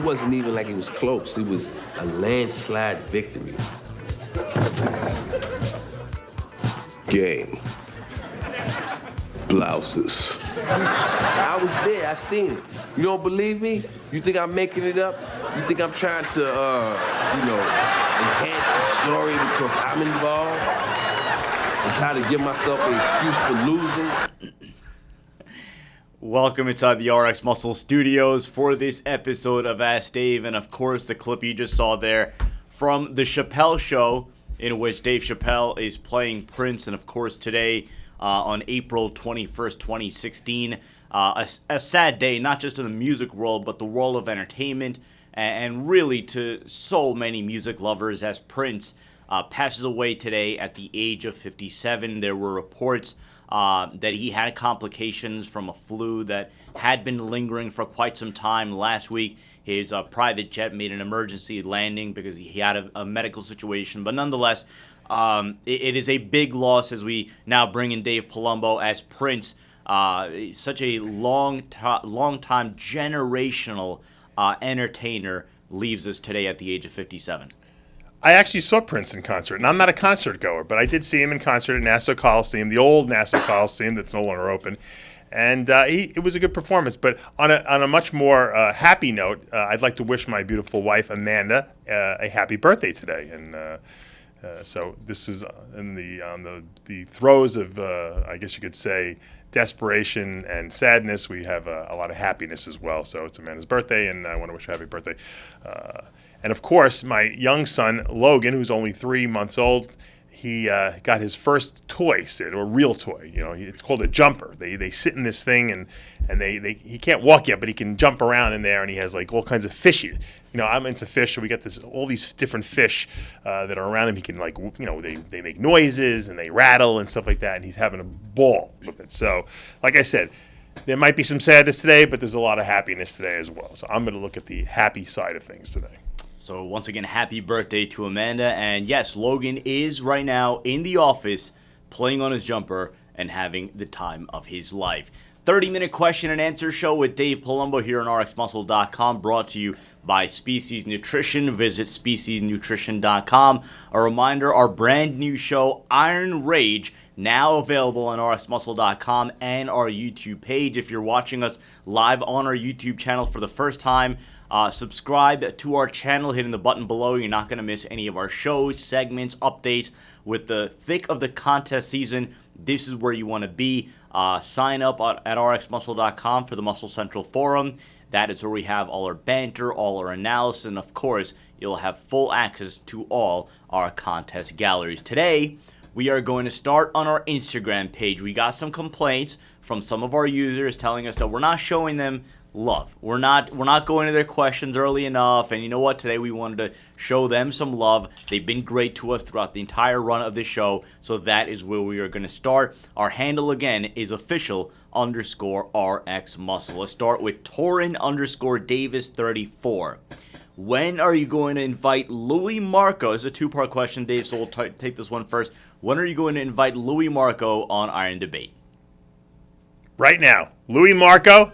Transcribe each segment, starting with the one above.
wasn't even like it was close. It was a landslide victory. Game. Blouses. I was there, I seen it. You don't believe me? You think I'm making it up? You think I'm trying to, enhance the story because I'm involved? And try to give myself an excuse for losing? Welcome inside the RX Muscle Studios for this episode of Ask Dave, and of course the clip you just saw there from the Chappelle Show, in which Dave Chappelle is playing Prince, and of course today on April 21st, 2016, a sad day, not just in the music world, but the world of entertainment, and really to so many music lovers, as Prince passes away today at the age of 57. There were reports that he had complications from a flu that had been lingering for quite some time. Last week, his private jet made an emergency landing because he had a medical situation. But nonetheless, it is a big loss as we now bring in Dave Palumbo as Prince, such a long time generational entertainer, leaves us today at the age of 57. I actually saw Prince in concert, and I'm not a concert goer, but I did see him in concert at Nassau Coliseum, the old Nassau Coliseum that's no longer open, and it was a good performance. But on a much more happy note, I'd like to wish my beautiful wife Amanda a happy birthday today, and so this is in the throes of I guess you could say desperation and sadness. We have a lot of happiness as well. So it's Amanda's birthday, and I want to wish her a happy birthday. And of course, my young son, Logan, who's only 3 months old, he got his first toy, Sid, or real toy. You know, it's called a jumper. They sit in this thing, and he can't walk yet, but he can jump around in there, and he has like all kinds of fish. You know, I'm into fish, so we got all these different fish that are around him. He can they make noises and they rattle and stuff like that, and he's having a ball with it. So, like I said, there might be some sadness today, but there's a lot of happiness today as well. So I'm going to look at the happy side of things today. So once again, happy birthday to Amanda. And yes, Logan is right now in the office playing on his jumper and having the time of his life. 30-minute question and answer show with Dave Palumbo here on RxMuscle.com, brought to you by Species Nutrition. Visit speciesnutrition.com. A reminder, our brand new show, Iron Rage, now available on RxMuscle.com and our YouTube page. If you're watching us live on our YouTube channel for the first time, subscribe to our channel, hitting the button below. You're not going to miss any of our shows, segments, updates. With the thick of the contest season, this is where you want to be. Sign up at rxmuscle.com for the Muscle Central Forum. That is where we have all our banter, all our analysis, and of course, you'll have full access to all our contest galleries. Today, we are going to start on our Instagram page. We got some complaints from some of our users telling us that we're not showing them love. We're not going to their questions early enough, and you know what? Today we wanted to show them some love. They've been great to us throughout the entire run of the show, so that is where we are going to start. Our handle again is official_RX Muscle. Let's start with Torin_Davis34. When are you going to invite Louie Marco? It's a two-part question, Dave, so we'll take this one first. When are you going to invite Louie Marco on Iron Debate? Right now, Louie Marco,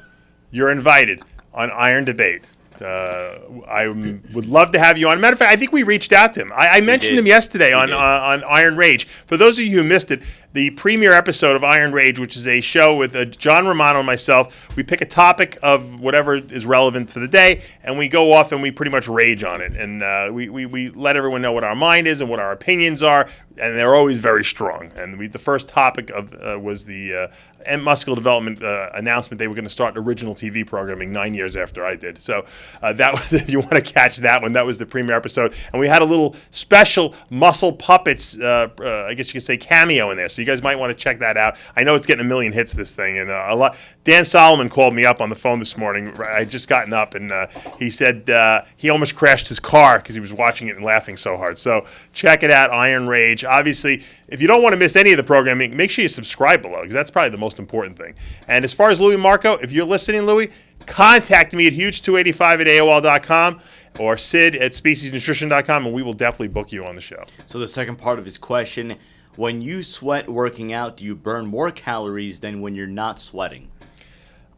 you're invited on Iron Debate. I would love to have you on. Matter of fact, I think we reached out to him. I mentioned him yesterday on Iron Rage. For those of you who missed it, the premiere episode of Iron Rage, which is a show with John Romano and myself, we pick a topic of whatever is relevant for the day, and we go off and we pretty much rage on it. And we let everyone know what our mind is and what our opinions are, and they're always very strong. And the first topic was the muscular development announcement. They were going to start original TV programming 9 years after I did. So that was, if you want to catch that one, that was the premiere episode. And we had a little special muscle puppets, I guess you could say, cameo in there. So you guys might want to check that out. I know it's getting a million hits, this thing, and a lot. Dan Solomon called me up on the phone this morning. I had just gotten up, and he said he almost crashed his car because he was watching it and laughing so hard. So check it out, Iron Rage. Obviously, if you don't want to miss any of the programming, make sure you subscribe below, because that's probably the most important thing. And as far as Louie Marco, if you're listening, Louie, contact me at huge285@AOL.com or Sid at speciesnutrition.com, and we will definitely book you on the show. So the second part of his question, when you sweat working out, do you burn more calories than when you're not sweating?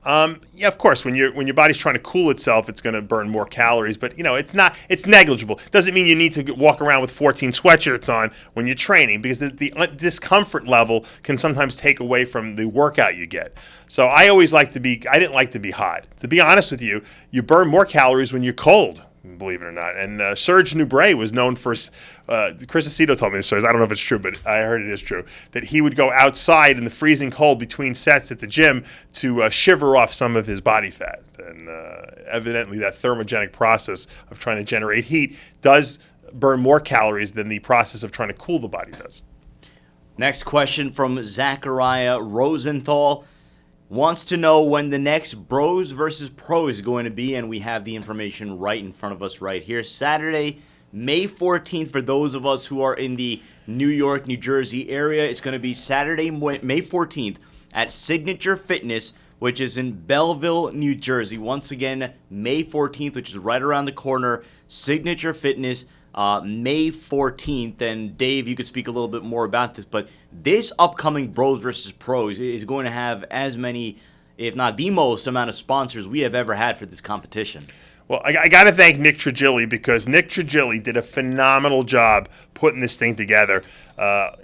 Yeah, of course. When your body's trying to cool itself, it's going to burn more calories. But it's negligible. Doesn't mean you need to walk around with 14 sweatshirts on when you're training, because the discomfort level can sometimes take away from the workout you get. So I didn't like to be hot. To be honest with you, you burn more calories when you're cold, believe it or not. And Serge Nubret was known for, Chris Aceto told me this story. I don't know if it's true, but I heard it is true, that he would go outside in the freezing cold between sets at the gym to shiver off some of his body fat. And evidently that thermogenic process of trying to generate heat does burn more calories than the process of trying to cool the body does. Next question from Zachariah Rosenthal. Wants to know when the next Bros versus Pros is going to be, and we have the information right in front of us right here. Saturday, May 14th, for those of us who are in the New York, New Jersey area. It's going to be Saturday, May 14th at Signature Fitness, which is in Belleville, New Jersey. Once again, May 14th, which is right around the corner. Signature Fitness, May 14th. And Dave, you could speak a little bit more about this, but this upcoming Bros versus Pros is going to have as many, if not the most amount of sponsors we have ever had for this competition. Well, I got to thank Nick Trigilli, because Nick Trigilli did a phenomenal job putting this thing together.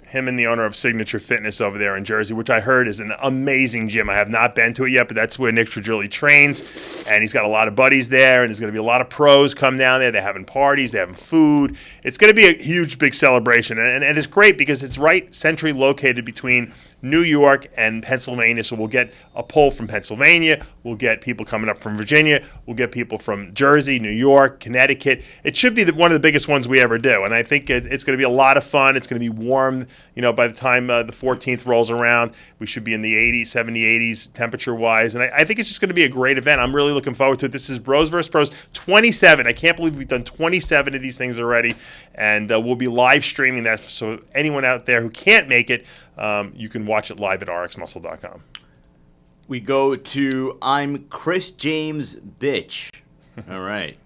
Him and the owner of Signature Fitness over there in Jersey, which I heard is an amazing gym. I have not been to it yet, but that's where Nick Trigilli trains, and he's got a lot of buddies there, and there's going to be a lot of pros come down there. They're having parties, they're having food. It's going to be a huge, big celebration, and it's great because it's right centrally located between New York and Pennsylvania, so we'll get a pull from Pennsylvania, we'll get people coming up from Virginia, we'll get people from Jersey, New York, Connecticut. It should be one of the biggest ones we ever do, and I think it's going to be a lot of fun. It's going to be warm, by the time the 14th rolls around. We should be in the 80s, 70, 80s temperature-wise, and I think it's just going to be a great event. I'm really looking forward to it. This is Bros vs. Pros 27. I can't believe we've done 27 of these things already, and we'll be live streaming that, so anyone out there who can't make it, you can watch it live at rxmuscle.com. We go to I'm Chris James Bitch. All right.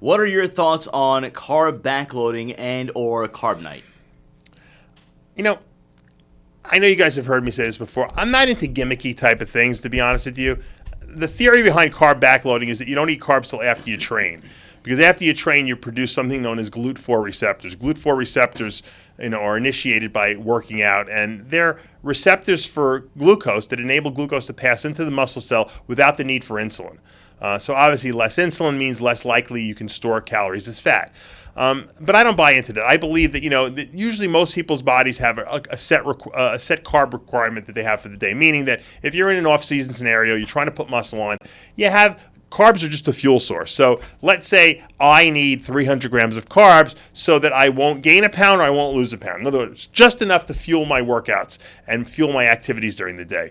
What are your thoughts on carb backloading and or carb night? I know you guys have heard me say this before. I'm not into gimmicky type of things, to be honest with you. The theory behind carb backloading is that you don't eat carbs till after you train. Because after you train, you produce something known as GLUT4 receptors. GLUT4 receptors are initiated by working out, and they're receptors for glucose that enable glucose to pass into the muscle cell without the need for insulin. So obviously less insulin means less likely you can store calories as fat. But I don't buy into that. I believe that, that usually most people's bodies have a set carb requirement that they have for the day, meaning that if you're in an off-season scenario, you're trying to put muscle on, you have carbs are just a fuel source. So let's say I need 300 grams of carbs so that I won't gain a pound or I won't lose a pound. In other words, just enough to fuel my workouts and fuel my activities during the day.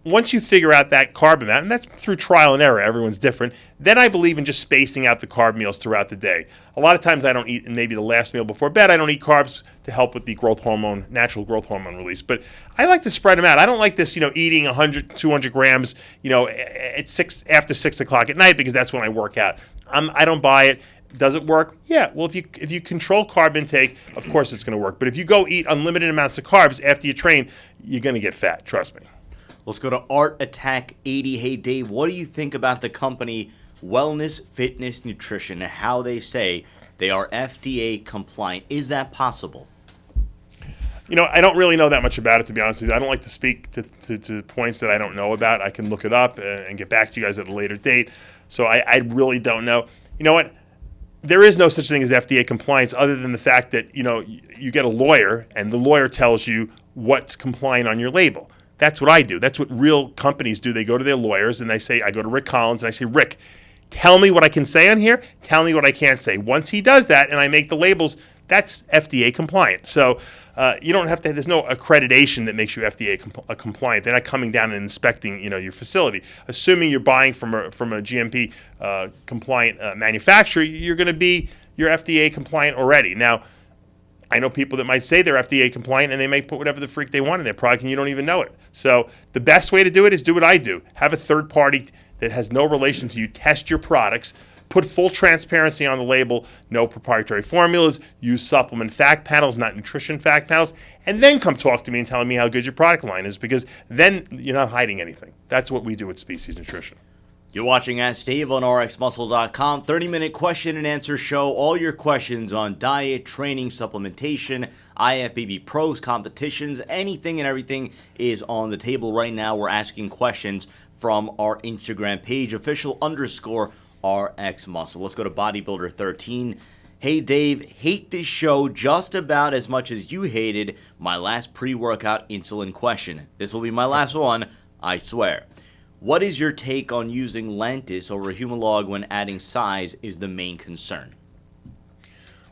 Once you figure out that carb amount, and that's through trial and error, everyone's different, then I believe in just spacing out the carb meals throughout the day. A lot of times I don't eat, and maybe the last meal before bed, I don't eat carbs to help with the natural growth hormone release. But I like to spread them out. I don't like this, eating 100, 200 grams, after 6 o'clock at night, because that's when I work out. I don't buy it. Does it work? Yeah. Well, if you control carb intake, of course it's going to work. But if you go eat unlimited amounts of carbs after you train, you're going to get fat. Trust me. Let's go to Art Attack 80. Hey, Dave, what do you think about the company Wellness Fitness Nutrition and how they say they are FDA compliant? Is that possible? I don't really know that much about it, to be honest with you. I don't like to speak to points that I don't know about. I can look it up and get back to you guys at a later date. So I really don't know. You know what? There is no such thing as FDA compliance other than the fact that, you get a lawyer and the lawyer tells you what's compliant on your label. That's what I do. That's what real companies do. They go to their lawyers and they say, I go to Rick Collins and I say, Rick, tell me what I can say on here. Tell me what I can't say. Once he does that and I make the labels, that's FDA compliant. So you don't have to, there's no accreditation that makes you FDA compliant. They're not coming down and inspecting, your facility. Assuming you're buying from a GMP compliant manufacturer, you're going to be your FDA compliant already. Now, I know people that might say they're FDA compliant and they may put whatever the freak they want in their product and you don't even know it. So the best way to do it is do what I do. Have a third party that has no relation to you test your products, Put full transparency on the label, no proprietary formulas, use supplement fact panels, not nutrition fact panels, and then come talk to me and tell me how good your product line is, because then you're not hiding anything. That's what we do at Species Nutrition. You're watching Ask Dave on RxMuscle.com. 30-minute question and answer show. All your questions on diet, training, supplementation, IFBB pros, competitions, anything and everything is on the table right now. We're asking questions from our Instagram page, official_RxMuscle. Let's go to Bodybuilder 13. Hey Dave, hate this show just about as much as you hated my last pre-workout insulin question. This will be my last one, I swear. What is your take on using Lantus over Humalog when adding size is the main concern?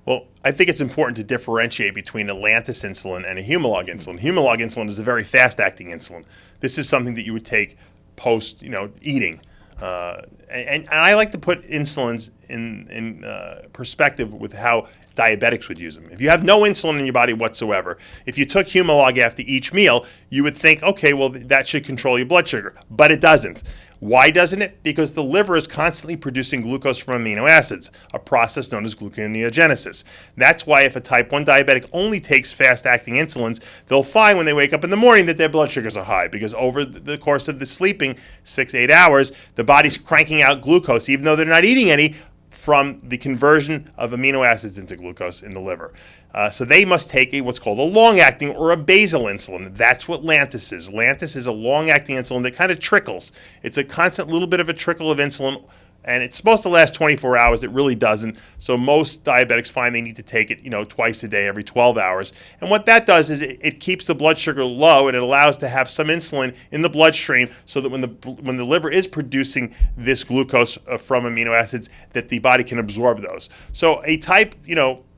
Well, I think it's important to differentiate between a Lantus insulin and a Humalog insulin. Humalog insulin is a very fast-acting insulin. This is something that you would take post, eating. And I like to put insulins in perspective with how diabetics would use them. If you have no insulin in your body whatsoever, if you took Humalog after each meal, you would think, okay, well, that should control your blood sugar. But it doesn't. Why doesn't it? Because the liver is constantly producing glucose from amino acids, a process known as gluconeogenesis. That's why if a type 1 diabetic only takes fast-acting insulins, they'll find when they wake up in the morning that their blood sugars are high, because over the course of the sleeping, 6-8 hours, the body's cranking out glucose, even though they're not eating any, from the conversion of amino acids into glucose in the liver. So they must take what's called a long-acting or a basal insulin. That's what Lantus is. Lantus is a long-acting insulin that kind of trickles. It's a constant little bit of a trickle of insulin, and it's supposed to last 24 hours. It really doesn't. So most diabetics find they need to take it, twice a day, every 12 hours. And what that does is it keeps the blood sugar low, and it allows to have some insulin in the bloodstream so that when the liver is producing this glucose from amino acids, that the body can absorb those. So a type,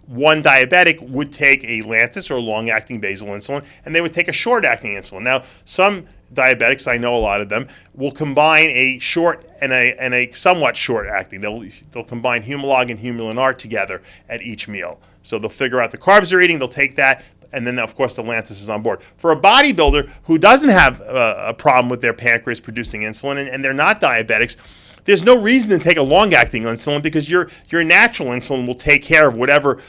1 diabetic would take a Lantus or long-acting basal insulin, and they would take a short-acting insulin. Now, some diabetics, I know a lot of them, will combine a short and a somewhat short-acting. They'll combine Humalog and Humulin R together at each meal. So they'll figure out the carbs they're eating, they'll take that, and then, of course, the Lantus is on board. For a bodybuilder who doesn't have a problem with their pancreas producing insulin, and they're not diabetics, there's no reason to take a long-acting insulin, because your natural insulin will take care of whatever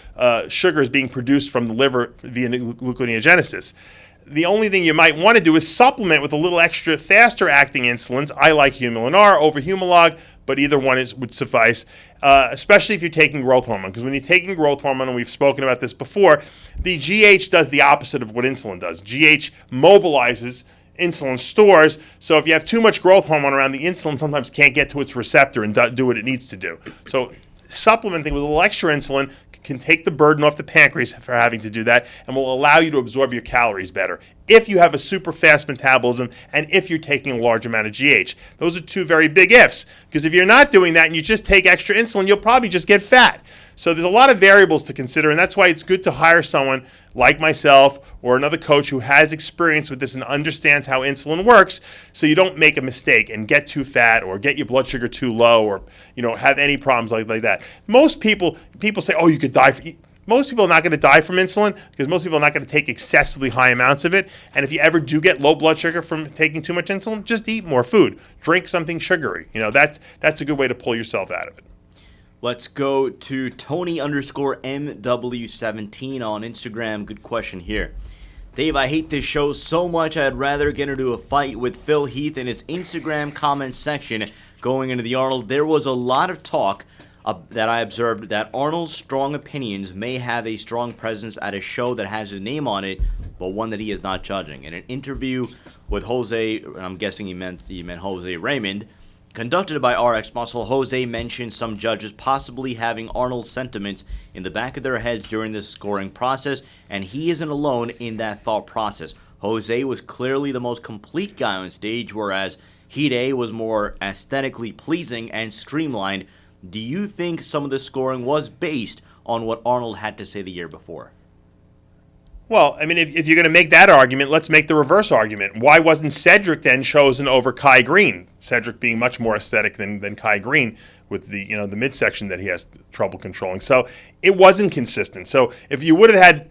sugar is being produced from the liver via gluconeogenesis. The only thing you might want to do is supplement with a little extra faster-acting insulins. I like Humulin R over Humalog, but either one would suffice, especially if you're taking growth hormone. Because when you're taking growth hormone, and we've spoken about this before, the GH does the opposite of what insulin does. GH mobilizes insulin stores, so if you have too much growth hormone around, the insulin sometimes can't get to its receptor and do what it needs to do. So supplementing with a little extra insulin can take the burden off the pancreas for having to do that, and will allow you to absorb your calories better if you have a super fast metabolism and if you're taking a large amount of GH. Those are two very big ifs, because if you're not doing that and you just take extra insulin, you'll probably just get fat. So there's a lot of variables to consider, and that's why it's good to hire someone like myself or another coach who has experience with this and understands how insulin works, so you don't make a mistake and get too fat or get your blood sugar too low, or have any problems like that. Most people say, oh, you could die. Most people are not going to die from insulin, because most people are not going to take excessively high amounts of it. And if you ever do get low blood sugar from taking too much insulin, just eat more food. Drink something sugary. That's a good way to pull yourself out of it. Let's go to Tony_MW17 on Instagram. Good question here. Dave, I hate this show so much I'd rather get into a fight with Phil Heath in his Instagram comment section going into the Arnold. There was a lot of talk that I observed that Arnold's strong opinions may have a strong presence at a show that has his name on it, but one that he is not judging. In an interview with Jose, I'm guessing he meant Jose Raymond, conducted by RX Muscle, Jose mentioned some judges possibly having Arnold's sentiments in the back of their heads during the scoring process, and he isn't alone in that thought process. Jose was clearly the most complete guy on stage, whereas Hide was more aesthetically pleasing and streamlined. Do you think some of the scoring was based on what Arnold had to say the year before? Well, I mean, if you're going to make that argument, let's make the reverse argument. Why wasn't Cedric then chosen over Kai Green? Cedric being much more aesthetic than Kai Green with the the midsection that he has trouble controlling. So it wasn't consistent. So if you would have had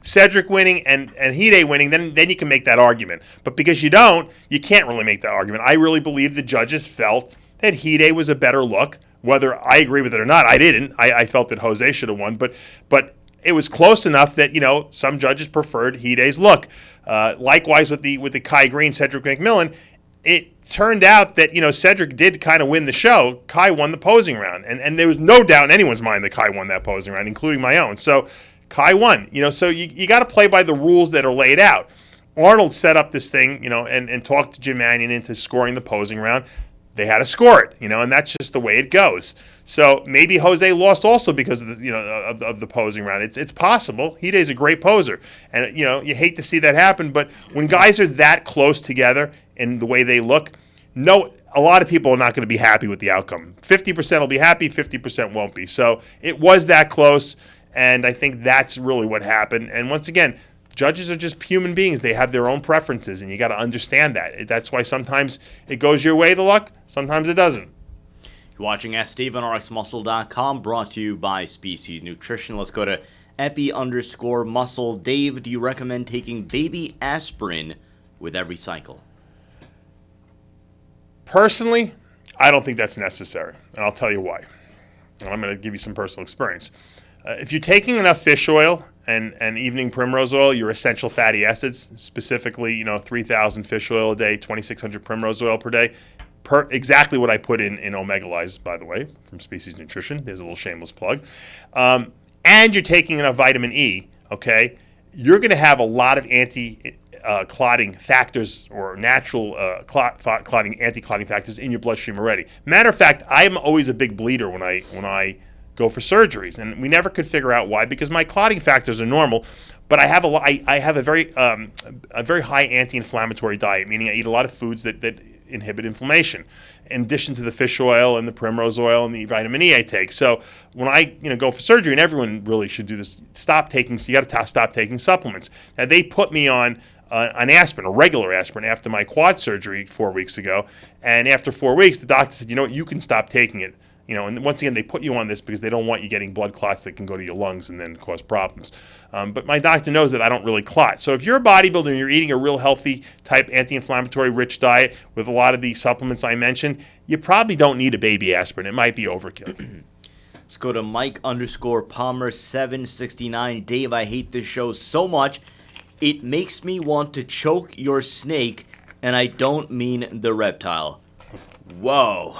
Cedric winning and Hide winning, then you can make that argument. But because you don't, you can't really make that argument. I really believe the judges felt that Hide was a better look, Whether I agree with it or not, I didn't. I felt that Jose should have won, but it was close enough that some judges preferred Hide's look. Likewise with the Kai Green, Cedric McMillan, it turned out that Cedric did kind of win the show. Kai won the posing round, and there was no doubt in anyone's mind that Kai won that posing round, including my own. So Kai won. So you got to play by the rules that are laid out. Arnold set up this thing, and talked to Jim Mannion into scoring the posing round. They had to score it, and that's just the way it goes. So maybe Jose lost also because of the, of the posing round. It's possible. Hide's a great poser, and you hate to see that happen. But when guys are that close together in the way they look, a lot of people are not going to be happy with the outcome. 50% will be happy, 50% won't be. So it was that close, and I think that's really what happened. And once again, judges are just human beings. They have their own preferences, and you got to understand that. That's why sometimes it goes your way, the luck. Sometimes it doesn't. You're watching Ask Steve on RxMuscle.com, brought to you by Species Nutrition. Let's go to Epi_Muscle. Dave, do you recommend taking baby aspirin with every cycle? Personally, I don't think that's necessary, and I'll tell you why. And I'm going to give you some personal experience. If you're taking enough fish oil and evening primrose oil, your essential fatty acids, specifically, 3,000 fish oil a day, 2,600 primrose oil per day, exactly what I put in Omega Lyze, by the way, from Species Nutrition. There's a little shameless plug. And you're taking enough vitamin E, okay, you're going to have a lot of anti-clotting factors or natural anti-clotting factors in your bloodstream already. Matter of fact, I'm always a big bleeder when I go for surgeries, and we never could figure out why, because my clotting factors are normal, but I have a very high anti-inflammatory diet, meaning I eat a lot of foods that inhibit inflammation, in addition to the fish oil and the primrose oil and the vitamin E I take. So when I go for surgery, and everyone really should do this, you got to stop taking supplements. Now they put me on an aspirin, a regular aspirin, after my quad surgery 4 weeks ago, and after 4 weeks, the doctor said, you can stop taking it. And once again, they put you on this because they don't want you getting blood clots that can go to your lungs and then cause problems. But my doctor knows that I don't really clot. So if you're a bodybuilder and you're eating a real healthy type anti-inflammatory rich diet with a lot of the supplements I mentioned, you probably don't need a baby aspirin. It might be overkill. Let's go to Mike_Palmer769. Dave, I hate this show so much. It makes me want to choke your snake, and I don't mean the reptile. Whoa.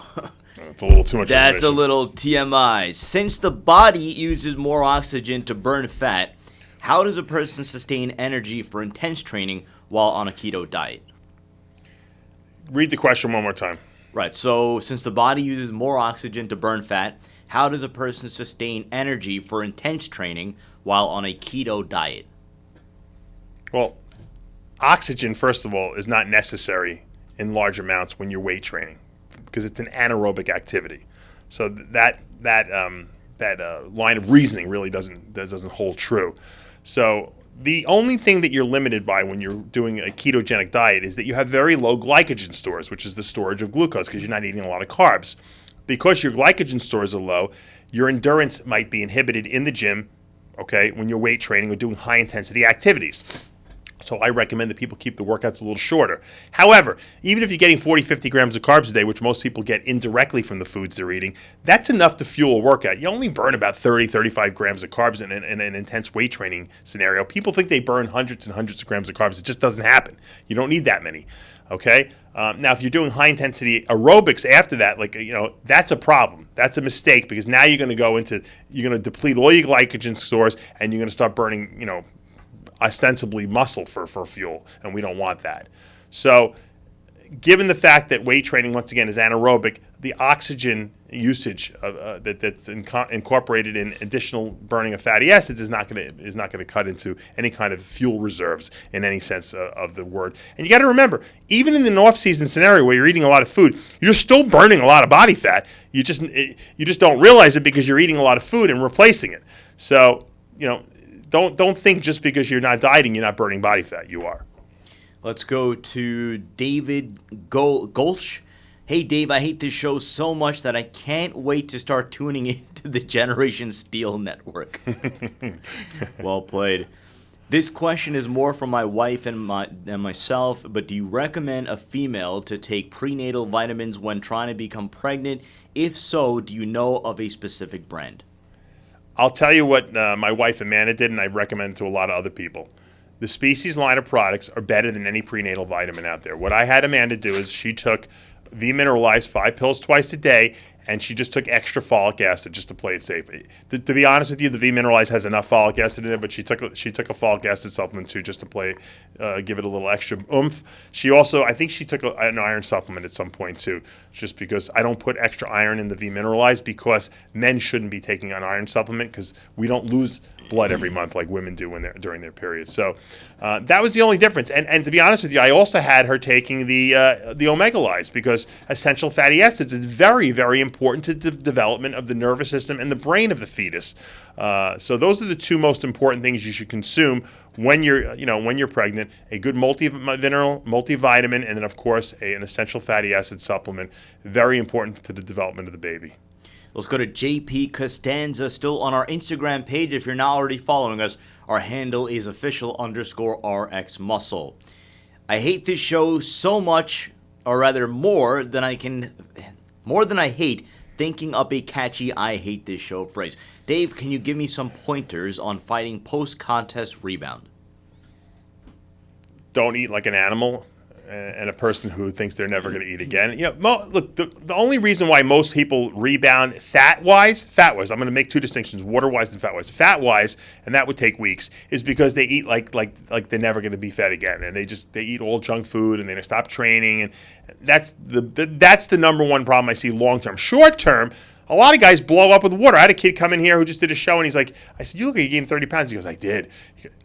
That's a little too much. That's a little TMI. Since the body uses more oxygen to burn fat, how does a person sustain energy for intense training while on a keto diet? Read the question one more time. Right. So since the body uses more oxygen to burn fat, how does a person sustain energy for intense training while on a keto diet? Well, oxygen, first of all, is not necessary in large amounts when you're weight training, because it's an anaerobic activity. So that line of reasoning really doesn't hold true. So the only thing that you're limited by when you're doing a ketogenic diet is that you have very low glycogen stores, which is the storage of glucose, because you're not eating a lot of carbs. Because your glycogen stores are low, your endurance might be inhibited in the gym, okay, when you're weight training or doing high intensity activities. So I recommend that people keep the workouts a little shorter. However, even if you're getting 40, 50 grams of carbs a day, which most people get indirectly from the foods they're eating, that's enough to fuel a workout. You only burn about 30, 35 grams of carbs in an intense weight training scenario. People think they burn hundreds and hundreds of grams of carbs. It just doesn't happen. You don't need that many. Okay? Now, if you're doing high intensity aerobics after that, that's a problem. That's a mistake, because now you're going to deplete all your glycogen stores, and you're going to start burning, ostensibly muscle for fuel, and we don't want that. So given the fact that weight training, once again, is anaerobic, the oxygen usage that's incorporated in additional burning of fatty acids is not going to cut into any kind of fuel reserves in any sense of the word. And you got to remember, even in an off-season scenario where you're eating a lot of food, you're still burning a lot of body fat. You just don't realize it because you're eating a lot of food and replacing it. So Don't think just because you're not dieting, you're not burning body fat. You are. Let's go to David Gulch. Hey, Dave, I hate this show so much that I can't wait to start tuning into the Generation Steel Network. Well played. This question is more from my wife and myself, but do you recommend a female to take prenatal vitamins when trying to become pregnant? If so, do you know of a specific brand? I'll tell you what my wife Amanda did, and I recommend it to a lot of other people. The Species line of products are better than any prenatal vitamin out there. What I had Amanda do is she took V-Mineralized 5 pills twice a day, and she just took extra folic acid just to play it safe. To be honest with you, the V-Mineralized has enough folic acid in it, but she took a folic acid supplement too just to give it a little extra oomph. She also, I think she took an iron supplement at some point too, just because I don't put extra iron in the V-Mineralized because men shouldn't be taking an iron supplement because we don't lose blood every month like women do during their period. So that was the only difference. And to be honest with you, I also had her taking the Omega-Lyze because essential fatty acids is very, very important to the development of the nervous system and the brain of the fetus. So those are the two most important things you should consume when you're pregnant: a good multivitamin, and then of course an essential fatty acid supplement. Very important to the development of the baby. Let's go to JP Costanza, still on our Instagram page. If you're not already following us, our handle is official_RX Muscle. I hate this show so much, or rather more than I hate thinking up a catchy "I hate this show" phrase. Dave, can you give me some pointers on fighting post-contest rebound? Don't eat like an animal and a person who thinks they're never going to eat again. Look, the only reason why most people rebound fat-wise, I'm going to make two distinctions, water-wise and fat-wise. Fat-wise, and that would take weeks, is because they eat like they're never going to be fed again, and they eat all junk food, and they stop training, and that's the number one problem I see long-term. Short-term, a lot of guys blow up with water. I had a kid come in here who just did a show, and he's like, I said, "You look like you gained 30 pounds." He goes, "I did."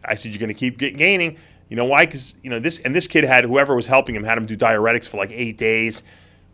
I said, "You're going to keep gaining." You know why? Because this kid whoever was helping him had him do diuretics for like 8 days.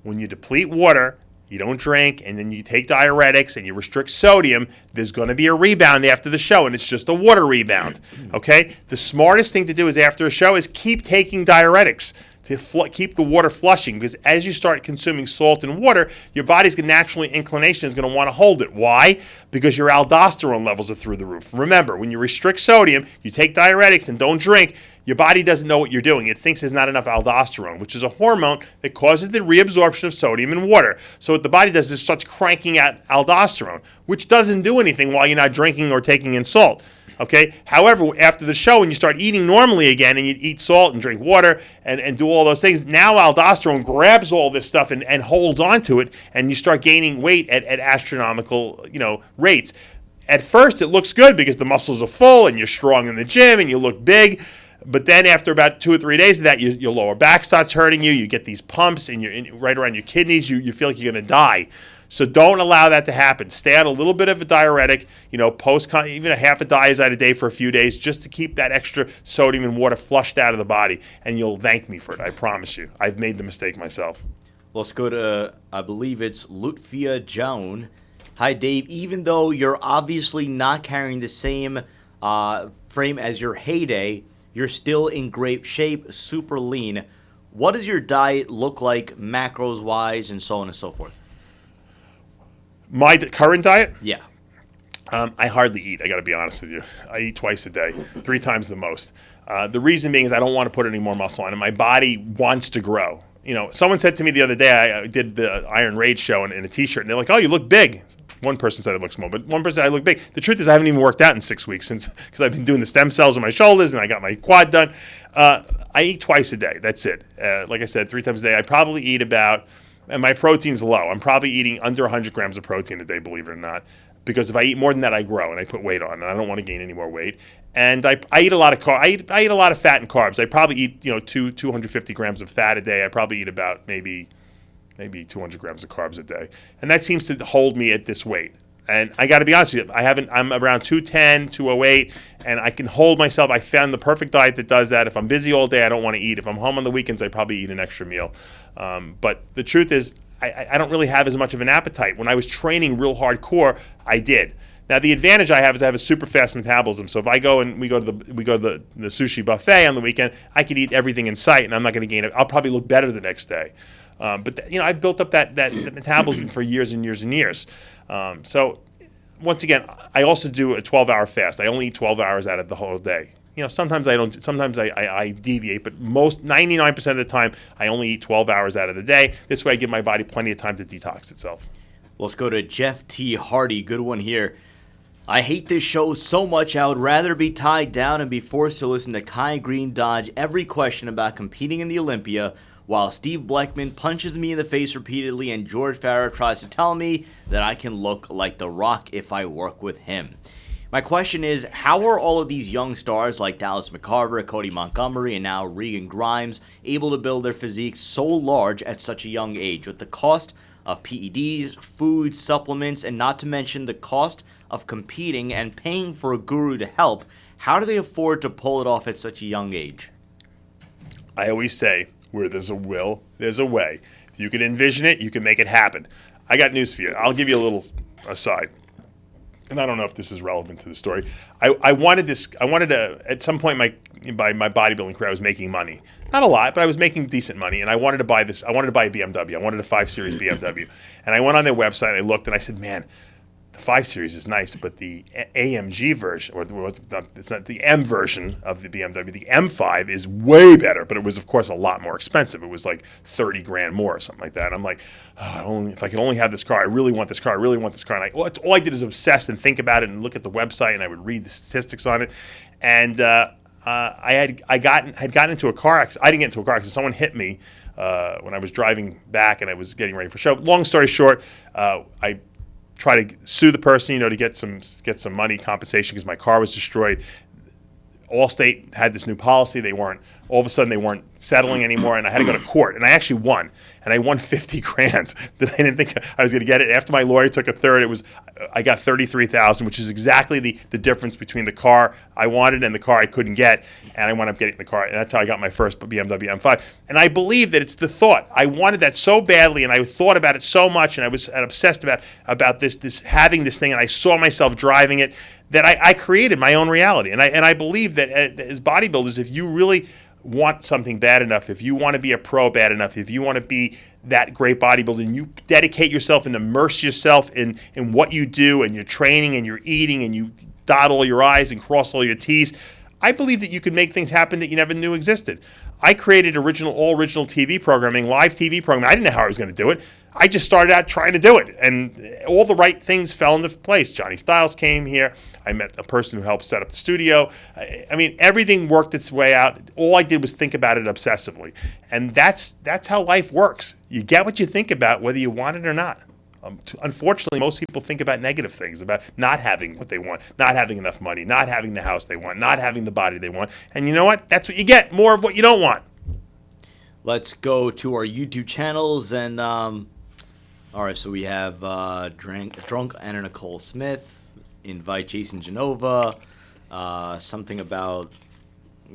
When you deplete water, you don't drink, and then you take diuretics and you restrict sodium, there's going to be a rebound after the show, and it's just a water rebound. Okay? The smartest thing to do is after a show is keep taking diuretics to keep the water flushing, because as you start consuming salt and water, your body's naturally inclination is going to want to hold it. Why? Because your aldosterone levels are through the roof. Remember, when you restrict sodium, you take diuretics and don't drink, your body doesn't know what you're doing. It thinks there's not enough aldosterone, which is a hormone that causes the reabsorption of sodium in water. So what the body does is starts cranking out aldosterone, which doesn't do anything while you're not drinking or taking in salt. Okay. However, after the show, when you start eating normally again and you eat salt and drink water and do all those things, now aldosterone grabs all this stuff and holds onto it, and you start gaining weight at astronomical rates. At first, it looks good because the muscles are full and you're strong in the gym and you look big. But then after about 2 or 3 days of that, your lower back starts hurting you. You get these pumps right around your kidneys. You feel like you're going to die. So don't allow that to happen. Stay on a little bit of a diuretic, even a half a diazide a day for a few days, just to keep that extra sodium and water flushed out of the body. And you'll thank me for it, I promise you. I've made the mistake myself. Let's go to, I believe it's Lutfia Joan. Hi, Dave. Even though you're obviously not carrying the same frame as your heyday, you're still in great shape, super lean. What does your diet look like, macros-wise, and so on and so forth? My current diet? Yeah. I hardly eat, I got to be honest with you. I eat twice a day, 3 times the most. The reason being is I don't want to put any more muscle on, and my body wants to grow. Someone said to me the other day, I did the Iron Rage show in a T-shirt, and they're like, "Oh, you look big." One person said I look small, but one person said I look big. The truth is I haven't even worked out in 6 weeks because I've been doing the stem cells on my shoulders, and I got my quad done. I eat twice a day. That's it. Like I said, 3 times a day. I probably eat about, and my protein's low. I'm probably eating under 100 grams of protein a day, believe it or not. Because if I eat more than that, I grow and I put weight on, and I don't want to gain any more weight. And I eat a lot of I eat a lot of fat and carbs. I probably eat 250 grams of fat a day. I probably eat about maybe 200 grams of carbs a day, and that seems to hold me at this weight. And I got to be honest with you, I'm around 210, 208, and I can hold myself. I found the perfect diet that does that. If I'm busy all day, I don't want to eat. If I'm home on the weekends, I probably eat an extra meal. But the truth is, I don't really have as much of an appetite. When I was training real hardcore, I did. Now the advantage I have is I have a super fast metabolism. So if I go and we go to the sushi buffet on the weekend, I can eat everything in sight, and I'm not going to gain it. I'll probably look better the next day. But I've built up that metabolism for years and years and years. So once again, I also do a 12-hour fast. I only eat 12 hours out of the whole day. sometimes I don't. Sometimes I deviate, but 99% of the time, I only eat 12 hours out of the day. This way, I give my body plenty of time to detox itself. Let's go to Jeff T. Hardy. Good one here. I hate this show so much. I would rather be tied down and be forced to listen to Kai Green dodge every question about competing in the Olympia, while Steve Bleckman punches me in the face repeatedly and George Farah tries to tell me that I can look like The Rock if I work with him. My question is, how are all of these young stars like Dallas McCarver, Cody Montgomery, and now Regan Grimes able to build their physiques so large at such a young age, with the cost of PEDs, food, supplements, and not to mention the cost of competing and paying for a guru to help? How do they afford to pull it off at such a young age? I always say, where there's a will, there's a way. If you can envision it, you can make it happen. I got news for you. I'll give you a little aside. And I don't know if this is relevant to the story. I wanted to, at some point by my bodybuilding career, I was making money. Not a lot, but I was making decent money. And I wanted to buy a BMW. I wanted a 5 Series BMW. And I went on their website and I looked and I said, man, the 5 Series is nice, but the AMG version, it's not the M version of the BMW, the M5 is way better, but it was, of course, a lot more expensive. It was like 30 grand more or something like that. And I'm like, if I could only have this car, I really want this car, I really want this car. And all I did is obsess and think about it and look at the website, and I would read the statistics on it. And I had gotten into a car accident. I didn't get into a car accident. Someone hit me when I was driving back, and I was getting ready for a show. Long story short, I try to sue the person, to get some money compensation because my car was destroyed. Allstate had this new policy. All of a sudden they weren't settling anymore, and I had to go to court. And I actually won, and I won 50 grand. That I didn't think I was going to get it. After my lawyer took a third, I got $33,000, which is exactly the difference between the car I wanted and the car I couldn't get. And I wound up getting the car, and that's how I got my first BMW M5. And I believe that it's the thought. I wanted that so badly, and I thought about it so much, and I was obsessed about this having this thing, and I saw myself driving it, that I created my own reality. And I believe that as bodybuilders, if you really want something bad enough, if you want to be a pro bad enough, if you want to be that great bodybuilder, and you dedicate yourself and immerse yourself in what you do and your training and your eating, and you dot all your I's and cross all your T's, I believe that you can make things happen that you never knew existed. I created all original TV programming, live TV programming. I didn't know how I was going to do it. I just started out trying to do it, and all the right things fell into place. Johnny Styles came here. I met a person who helped set up the studio. I mean, everything worked its way out. All I did was think about it obsessively, and that's how life works. You get what you think about, whether you want it or not. Unfortunately, most people think about negative things, about not having what they want, not having enough money, not having the house they want, not having the body they want. And you know what? That's what you get, more of what you don't want. Let's go to our YouTube channels. And all right, so we have Drunk Anna Nicole Smith, invite Jason Genova, something about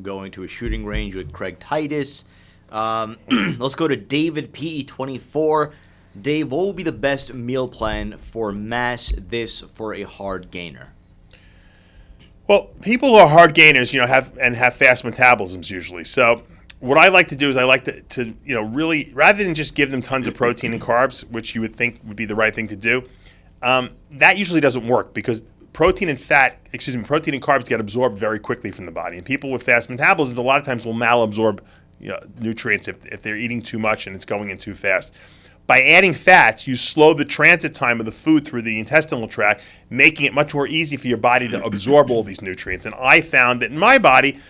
going to a shooting range with Craig Titus. Let's go to David PE24. Dave, what will be the best meal plan for mass this for a hard gainer? Well, people who are hard gainers, have fast metabolisms usually. So what I like to do is I like to really, rather than just give them tons of protein and carbs, which you would think would be the right thing to do, that usually doesn't work because protein and carbs get absorbed very quickly from the body. And people with fast metabolisms a lot of times will malabsorb nutrients if they're eating too much and it's going in too fast. By adding fats, you slow the transit time of the food through the intestinal tract, making it much more easy for your body to absorb all these nutrients. And I found that in my body,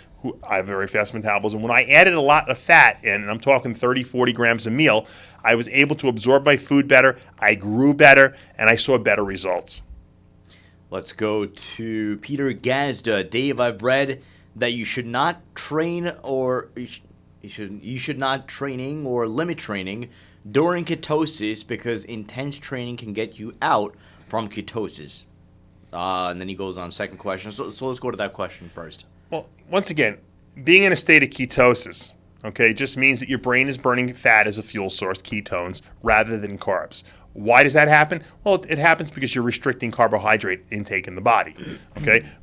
I have a very fast metabolism, when I added a lot of fat in, and I'm talking 30, 40 grams a meal, I was able to absorb my food better, I grew better, and I saw better results. Let's go to Peter Gazda. Dave, I've read that you should not train or you should not training or limit training during ketosis because intense training can get you out from ketosis. And then he goes on second question. So let's go to that question first. Well, once again, being in a state of ketosis, just means that your brain is burning fat as a fuel source, ketones, rather than carbs. Why does that happen? Well, it happens because you're restricting carbohydrate intake in the body.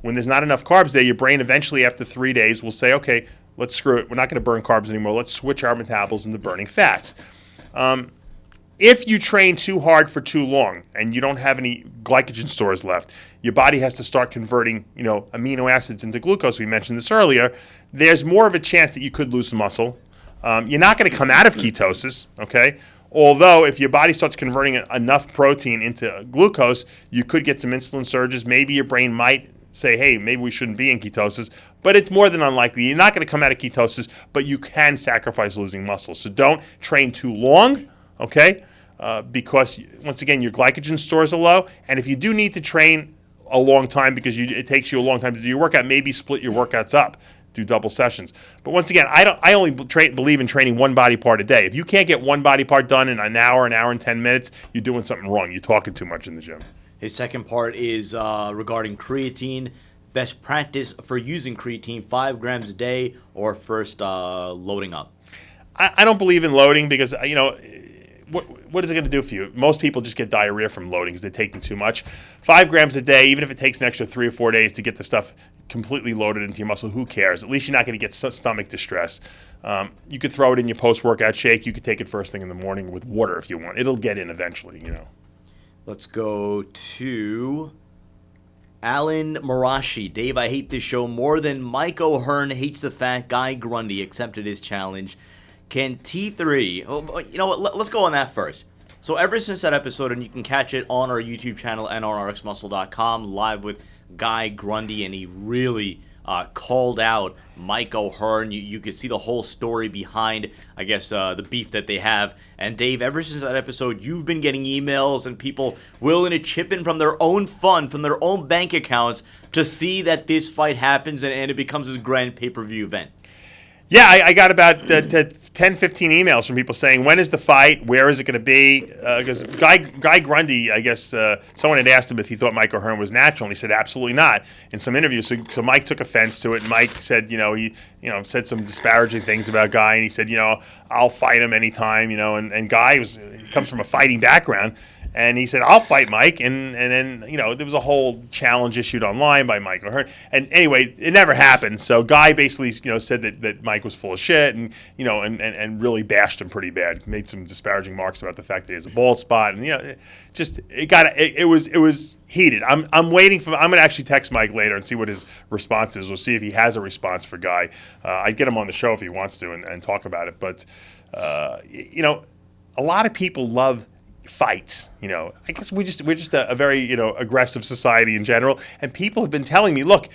When there's not enough carbs there, your brain eventually after 3 days will say, okay, let's screw it. We're not going to burn carbs anymore. Let's switch our metabolism to burning fats. if you train too hard for too long and you don't have any glycogen stores left, your body has to start converting, amino acids into glucose. We mentioned this earlier. There's more of a chance that you could lose some muscle. You're not going to come out of ketosis, okay? Although if your body starts converting enough protein into glucose, you could get some insulin surges. Maybe your brain might say, hey, maybe we shouldn't be in ketosis, but it's more than unlikely. You're not going to come out of ketosis, but you can sacrifice losing muscle. So don't train too long, okay? Because, once again, your glycogen stores are low. And if you do need to train a long time because it takes you a long time to do your workout, maybe split your workouts up, do double sessions. But once again, I only believe in training one body part a day. If you can't get one body part done in an hour and 10 minutes, you're doing something wrong. You're talking too much in the gym. His second part is regarding creatine. Best practice for using creatine, 5 grams a day or first loading up? I don't believe in loading because, what is it going to do for you? Most people just get diarrhea from loading because they're taking too much. 5 grams a day, even if it takes an extra 3 or 4 days to get the stuff completely loaded into your muscle, who cares? At least you're not going to get stomach distress. You could throw it in your post-workout shake. You could take it first thing in the morning with water if you want. It'll get in eventually, Let's go to Alan Marashi. Dave, I hate this show more than Mike OHearn hates the fact Guy Grundy accepted his challenge. Can T3... Oh, you know what? Let's go on that first. So ever since that episode, and you can catch it on our YouTube channel and on rxmuscle.com, live with Guy Grundy, and he really called out Mike OHearn. You could see the whole story behind, I guess, the beef that they have. And Dave, ever since that episode, you've been getting emails and people willing to chip in from their own fund, from their own bank accounts, to see that this fight happens and it becomes this grand pay-per-view event. Yeah, I got about 10, 15 emails from people saying, when is the fight? Where is it going to be? Because Guy Grundy, I guess, someone had asked him if he thought Mike OHearn was natural, and he said, absolutely not, in some interviews. So Mike took offense to it, and Mike said, he said some disparaging things about Guy, and he said, I'll fight him anytime, and Guy comes from a fighting background. And he said, I'll fight Mike. And then, there was a whole challenge issued online by Mike OHearn. And anyway, it never happened. So Guy basically, said that Mike was full of shit and, and really bashed him pretty bad. Made some disparaging remarks about the fact that he has a bald spot. And, it was heated. I'm waiting for, I'm going to actually text Mike later and see what his response is. We'll see if he has a response for Guy. I'd get him on the show if he wants to and talk about it. But, a lot of people love fights. I guess we're just a very aggressive society in general, and people have been telling me, look,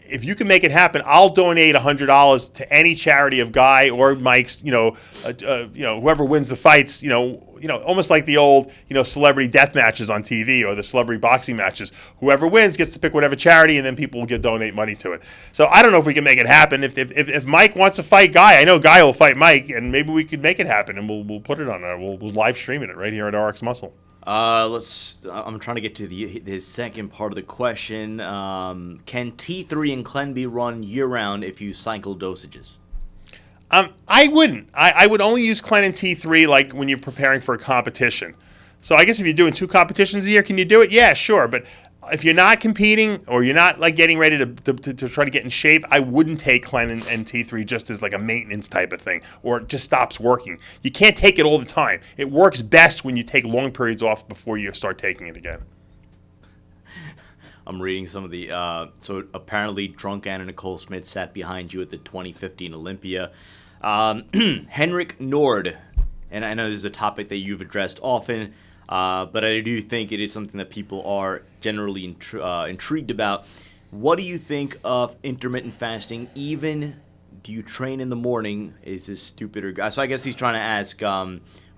if you can make it happen, I'll donate $100 to any charity of Guy or Mike's, whoever wins the fights, almost like the old, celebrity death matches on TV or the celebrity boxing matches. Whoever wins gets to pick whatever charity, and then people will donate money to it. So I don't know if we can make it happen. If Mike wants to fight Guy, I know Guy will fight Mike, and maybe we could make it happen, and we'll put it on there. We'll live stream it right here at RX Muscle. I'm trying to get to his second part of the question. Can T3 and Clen be run year-round if you cycle dosages? I wouldn't. I would only use Clen and T3 like when you're preparing for a competition. So I guess if you're doing 2 competitions a year, can you do it? Yeah, sure. But if you're not competing or you're not like getting ready to try to get in shape, I wouldn't take Clen and T3 just as like a maintenance type of thing, or it just stops working. You can't take it all the time. It works best when you take long periods off before you start taking it again. I'm reading some of the, so apparently Drunk Anna Nicole Smith sat behind you at the 2015 Olympia. Henrik Nord, and I know this is a topic that you've addressed often, but I do think it is something that people are generally intrigued about. What do you think of intermittent fasting? Even do you train in the morning? Is this stupid or... So I guess he's trying to ask,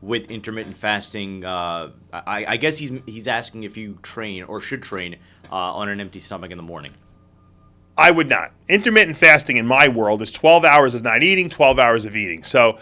with intermittent fasting, I guess he's asking if you train or should train on an empty stomach in the morning. I would not. Intermittent fasting in my world is 12 hours of not eating, 12 hours of eating. So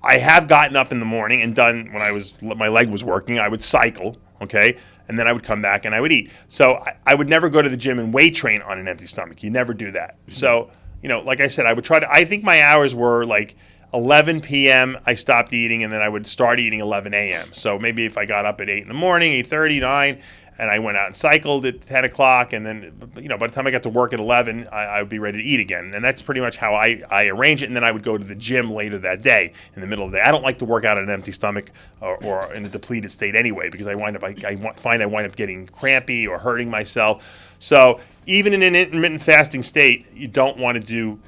I have gotten up in the morning and done, when my leg was working, I would cycle, okay? And then I would come back and I would eat. So I would never go to the gym and weight train on an empty stomach. You never do that. Mm-hmm. So, like I said, I would try to, I think my hours were like 11 p.m. I stopped eating, and then I would start eating 11 a.m. So maybe if I got up at 8 in the morning, 8:30, 9, and I went out and cycled at 10 o'clock, and then, by the time I got to work at 11, I would be ready to eat again. And that's pretty much how I arrange it, and then I would go to the gym later that day, in the middle of the day. I don't like to work out on an empty stomach or in a depleted state anyway, because I find I wind up getting crampy or hurting myself. So even in an intermittent fasting state, you don't want to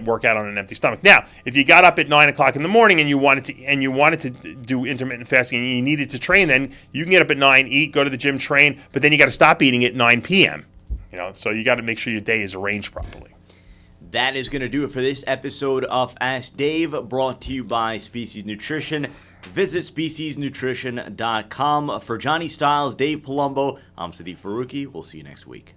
work out on an empty stomach. Now, if you got up at 9 o'clock in the morning and you wanted to do intermittent fasting and you needed to train, then you can get up at 9, eat, go to the gym, train, but then you got to stop eating at 9 p.m. So you got to make sure your day is arranged properly. That is going to do it for this episode of Ask Dave, brought to you by Species Nutrition. Visit speciesnutrition.com. For Johnny Styles, Dave Palumbo, I'm Sadiq Faruqi. We'll see you next week.